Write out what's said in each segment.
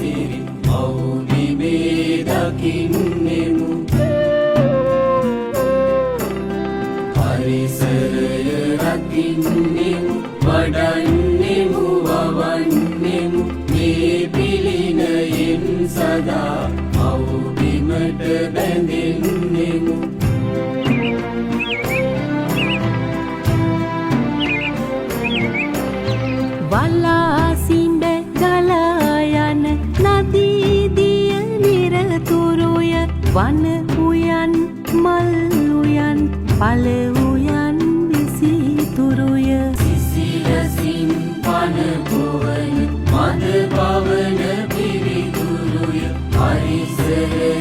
සිරි මව්බිමේ දකින්නෙමු පරිසරය රකින්නෙමු වඩන්නෙමු වවන්නෙමු මේ පිළිනයෙන් සදා මව්බිමට බැඳෙන්නෙමු වලාසිඹ ගලා යන නදී දිය නිරතුරුය වන උයන් මල් උයන් පළ උයන් විසිතුරුය සිසිලසින් පන පොවන මද පවන පිරිතුරුය පරිසරය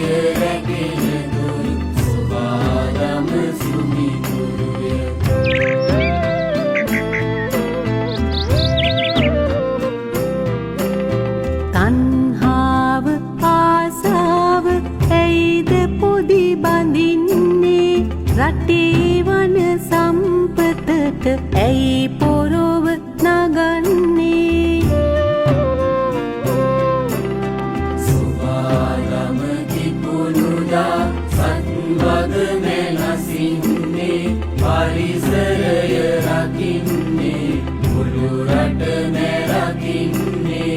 රැකෙන දුරු සුවාදම සුමිතුරුය තණ්හාව ආසාව ඇයිද පොදි බඳින්නේ රටේ වන සම්පතට ඇයි පොරොව නගන්නේ සුවාදම කිපුණුදා සත්වග මෙලසින්නේ පරිසරය රකින්නේ මුළු රට මෙරකින්නේ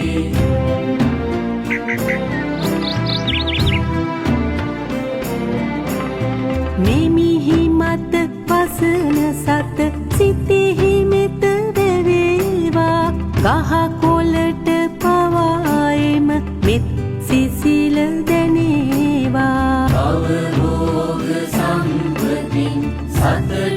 මෙමිහි මත වසන සත සිතෙහි මෙත වැවේවා ගහ කොළට පවායම මෙත් සිසිල දැනේවා අවබෝධ සම්පතින් සතර